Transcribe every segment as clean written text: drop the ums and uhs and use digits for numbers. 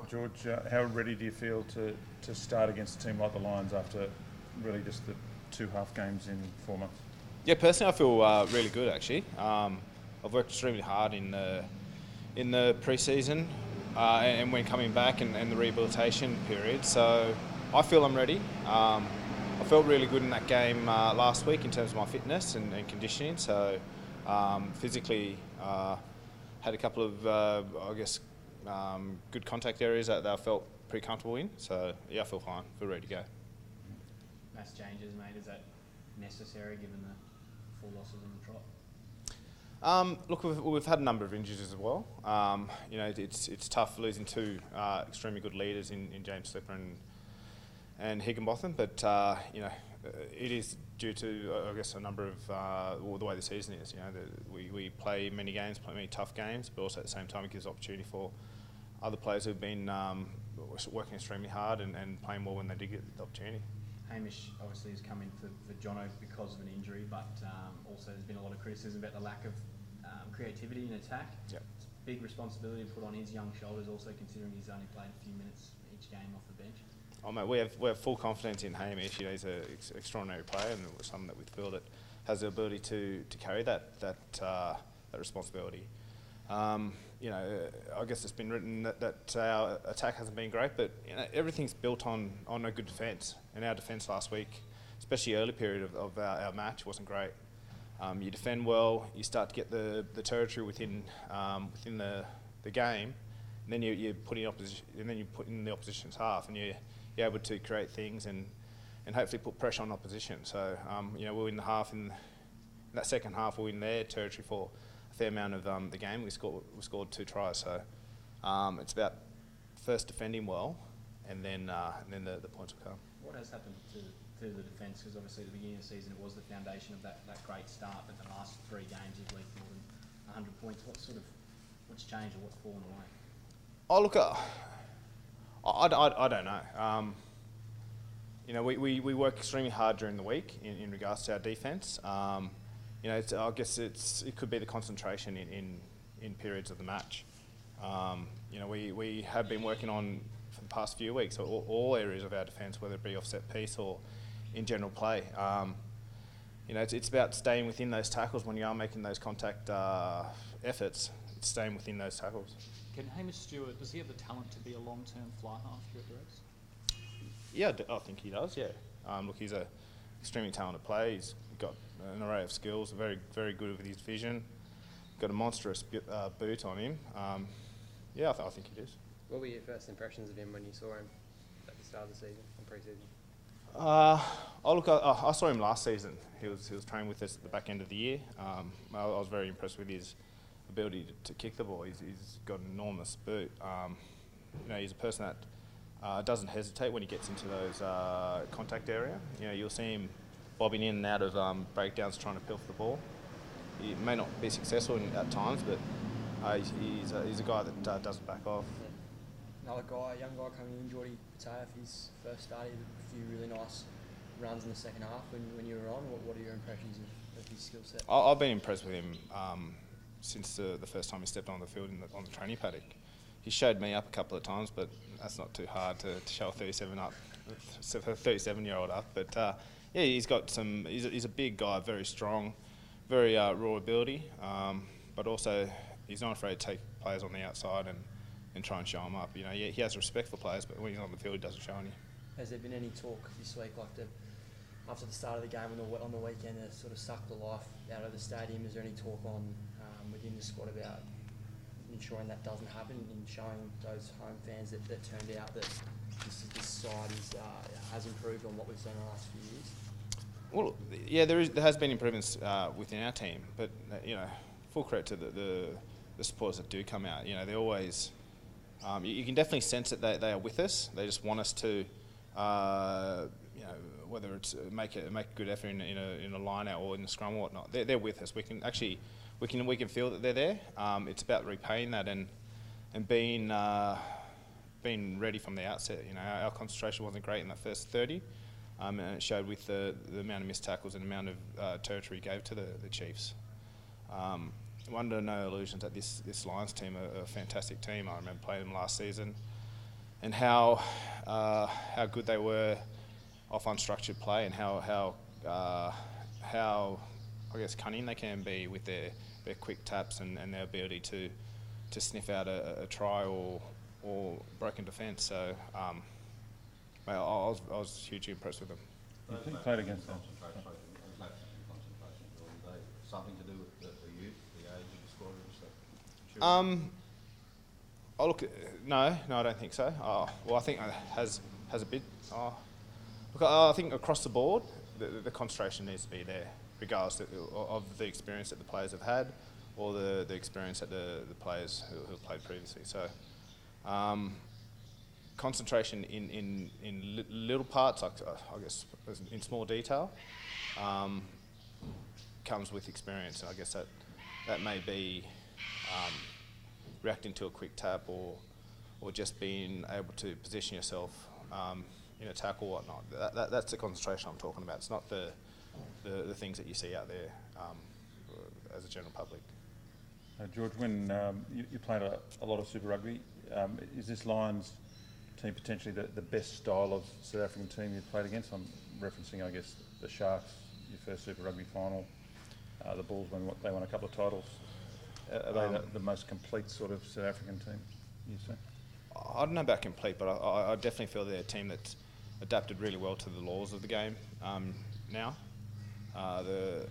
George, how ready do you feel to start against a team like the Lions after really just the 2 half games in 4 months? Yeah, personally, I feel really good actually. I've worked extremely hard in the pre-season and when coming back and the rehabilitation period. So I feel I'm ready. I felt really good in that game last week in terms of my fitness and conditioning. So physically, had a couple of good contact areas that I felt pretty comfortable in. So yeah, I feel fine. Feel ready to go. Mass changes, mate. Is that necessary given the full losses in the trot? Look, we've had a number of injuries as well. It's tough losing 2 extremely good leaders in James Slipper and Higginbotham, but it is due to a number of the way the season is. We play many games, play many tough games, but also at the same time it gives opportunity for other players who've been working extremely hard and playing well when they do get the opportunity. Hamish obviously has come in for Jono because of an injury, but also there's been a lot of criticism about the lack of creativity in attack. Yep. It's a big responsibility to put on his young shoulders, also considering he's only played a few minutes each game off the bench. Oh mate, we have full confidence in Hamish. He's an extraordinary player and someone that we feel that has the ability to carry that responsibility. I guess it's been written that our attack hasn't been great, but everything's built on a good defence. And our defence last week, especially early period of our match, wasn't great. You defend well, you start to get the territory within the game, and then you put in opposition, and then you put in the opposition's half, and you're able to create things and hopefully put pressure on opposition. So we'll win the half in that second half. We'll win their territory for a fair amount of the game. We scored 2 tries. So it's about first defending well, and then the points will come. What has happened to the defence? Because obviously at the beginning of the season it was the foundation of that great start, but the last 3 games you've left more than 100 points. What's changed or what's fallen away? Oh look, I don't know. We work extremely hard during the week in regards to our defence. I guess it could be the concentration in periods of the match. We have been working on for the past few weeks all areas of our defence, whether it be offset piece or in general play. It's about staying within those tackles when you are making those contact efforts. It's staying within those tackles. Can Hamish Stewart, does he have the talent to be a long-term fly half here at the Reds? Yeah, I think he does, yeah. He's an extremely talented player. He's got an array of skills, very, very good with his vision. Got a monstrous boot on him. I think he does. What were your first impressions of him when you saw him at the start of the season, in pre-season? I saw him last season. He was training with us at the back end of the year. I was very impressed with his ability to kick the ball. He's got an enormous boot. He's a person that doesn't hesitate when he gets into those contact area. You'll see him bobbing in and out of breakdowns trying to pilfer the ball. He may not be successful at times, but he's a guy that doesn't back off. Yeah. Another guy, young guy coming in, Jordy Patayev, his first start, he had a few really nice runs in the second half when you were on. What are your impressions of his skill set? I've been impressed with him since the first time he stepped on the field on the training paddock. He showed me up a couple of times, but that's not too hard to show a 37-year-old up. But he's got some. He's a big guy, very strong, very raw ability, but also he's not afraid to take players on the outside and try and show them up. He has respect for players, but when he's on the field, he doesn't show any. Has there been any talk this week, after the start of the game on the weekend, to sort of suck the life out of the stadium? Is there any talk on within the squad about ensuring that doesn't happen and showing those home fans that turned out that this side has improved on what we've seen in the last few years? Well, yeah, there has been improvements within our team, but full credit to the supporters that do come out. They're always. You can definitely sense that they are with us. They just want us to, whether it's make a good effort in a line out or in the scrum or whatnot. They're with us. We can feel that they're there. It's about repaying that and being ready from the outset. Our concentration wasn't great in that first 30, and it showed with the amount of missed tackles and the amount of territory he gave to the Chiefs. Under no illusions that this Lions team are a fantastic team. I remember playing them last season. how good they were off unstructured play, and how I guess cunning they can be with their quick taps and their ability to sniff out a try or broken defence. So I was hugely impressed with them. You played against them. Something to do with the youth, the age of the squad and stuff? Oh, look, no, I don't think so. Well, I think it has a bit. Look, I think across the board, the concentration needs to be there, regardless of the experience that the players have had, or the experience that the players who have played previously. So, concentration in little parts, I guess, in small detail, comes with experience, and I guess that may be reacting to a quick tap or just being able to position yourself in a tackle or whatnot. That's the concentration I'm talking about. It's not the things that you see out there as a general public. George, when you played a lot of Super Rugby, is this Lions team potentially the best style of South African team you've played against? I'm referencing, I guess, the Sharks, your first Super Rugby final, the Bulls when they won a couple of titles. Are they the most complete sort of South African team, you say? I don't know about complete, but I definitely feel they're a team that's adapted really well to the laws of the game now. The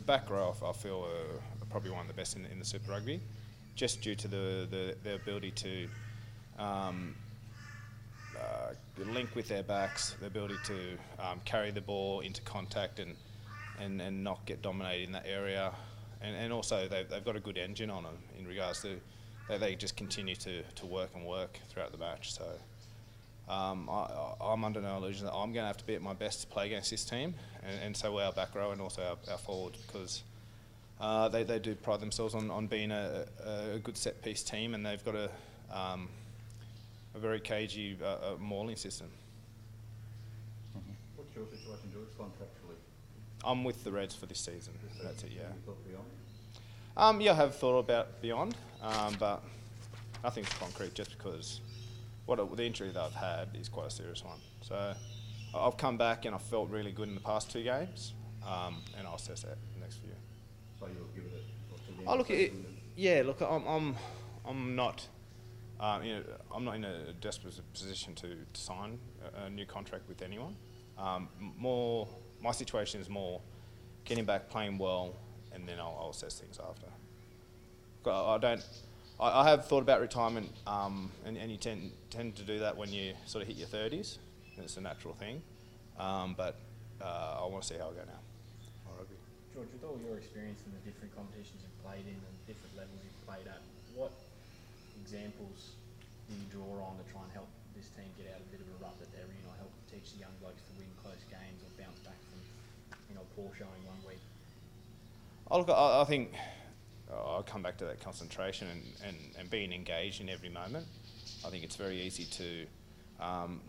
back row, I feel, are probably one of the best in the Super Rugby, just due to their ability to link with their backs, the ability to carry the ball into contact and not get dominated in that area. And also they've got a good engine on them in regards to they just continue to work and work throughout the match. So I'm under no illusion that I'm going to have to be at my best to play against this team, and so will our back row and also our forwards, because they do pride themselves on being a good set piece team, and they've got a very cagey mauling system. What's your situation, George, contractually? I'm with the Reds for this season. That's it, yeah. Have you thought beyond? Yeah, I have thought about beyond, but nothing's concrete, just because the injury that I've had is quite a serious one. So I've come back and I felt really good in the past 2 games, and I'll assess that in the next few. So you'll give it a Oh, look, look, I'm not. I'm not in a desperate position to sign a new contract with anyone. My situation is more getting back, playing well, and then I'll assess things after. I have thought about retirement, and you tend to do that when you sort of hit your 30s. It's a natural thing, but I want to see how I go now. George, with all your experience in the different competitions you've played in and different levels you've played at, what examples do you draw on to try and help this team get out of a bit of a rut that they're in, or help teach the young blokes to win close games or bounce back from poor showing one week? I think I'll come back to that concentration and being engaged in every moment. I think it's very easy to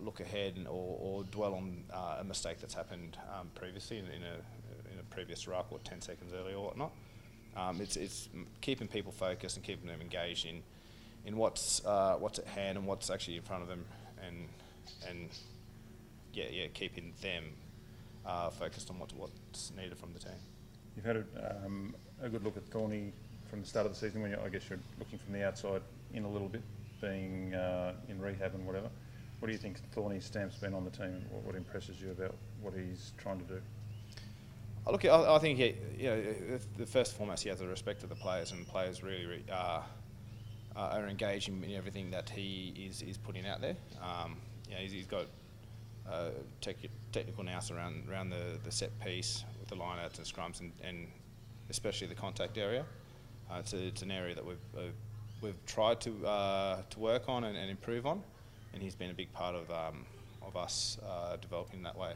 look ahead or dwell on a mistake that's happened previously in a previous ruck or 10 seconds earlier or whatnot. It's keeping people focused and keeping them engaged in what's at hand and what's actually in front of them, and keeping them focused on what's needed from the team. You've had a good look at Thorny from the start of the season, when I guess you're looking from the outside in a little bit, being in rehab and whatever. What do you think Thorny's stamp's been on the team, and what impresses you about what he's trying to do? I think the first and foremost, he has the respect of the players, and the players really are engaging in everything that he is putting out there. He's got technical nous around the set piece with the line-outs and scrums, and especially the contact area. It's an area that we've tried to work on and improve on, and he's been a big part of us developing that way.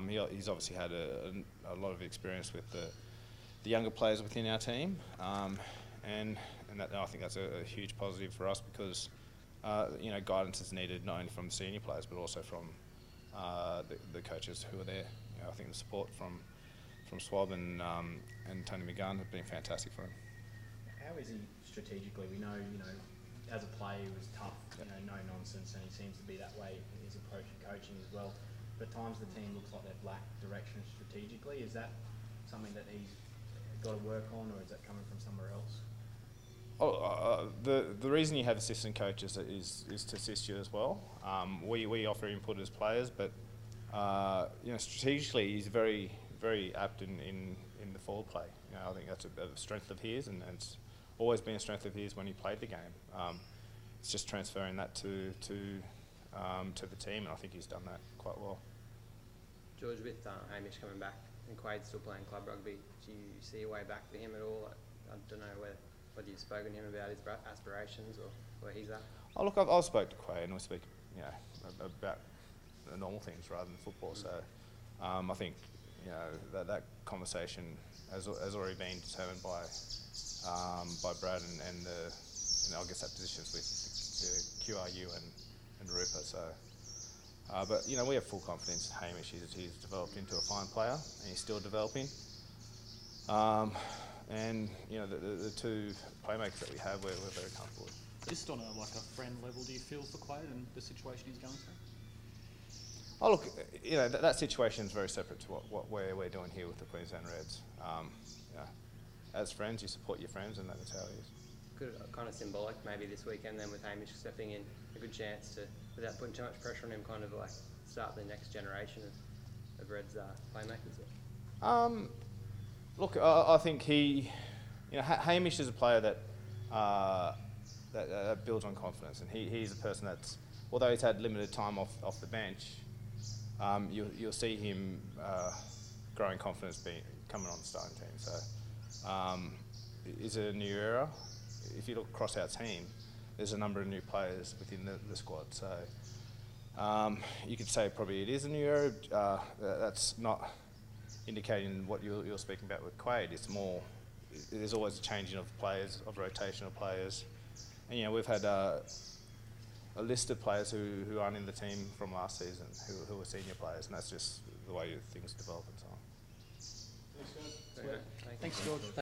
He's obviously had a lot of experience with the younger players within our team, and I think that's a huge positive for us, because guidance is needed not only from the senior players but also from the coaches who are there. I think the support from Swab and Tony McGunn have been fantastic for him. How is he strategically? We know, as a player, he was tough, you know, no nonsense, and he seems to be that way in his approach to coaching as well. But at times the team looks like they've lacked direction strategically. Is that something that he's got to work on, or is that coming from somewhere else? The reason you have assistant coaches is to assist you as well. We offer input as players, but strategically he's very apt in the forward play. I think that's a strength of his, and it's always been a strength of his when he played the game. It's just transferring that to the team, and I think he's done that quite well. George, with Hamish coming back and Quaid still playing club rugby, do you see a way back for him at all? I don't know whether you've spoken to him about his aspirations or where he's at. Oh look, I've spoke to Quaid, and we speak, about the normal things rather than football. So I think that conversation has already been determined by Brad and I guess that positions with the QRU and Rupa. So. But we have full confidence in Hamish. He's developed into a fine player, and he's still developing. And the two playmakers that we have, we're very comfortable with. Just on a friend level, do you feel for Quaid and the situation he's going through? Oh look, that situation is very separate to what we're doing here with the Queensland Reds. As friends, you support your friends, and that's how it is. Kind of symbolic maybe this weekend then with Hamish stepping in, a good chance to, without putting too much pressure on him, kind of start the next generation of Reds playmakers. Look, I think Hamish is a player that builds on confidence, and he's a person that's, although he's had limited time off the bench, you'll see him growing confidence coming on the starting team. So is it a new era? If you look across our team, there's a number of new players within the squad. So you could say probably it is a new era. That's not indicating what you're speaking about with Quaid. It's more, there's always a changing of players, of rotation of players. And we've had a list of players who aren't in the team from last season, who are senior players, and that's just the way things develop and so on. Thanks, George.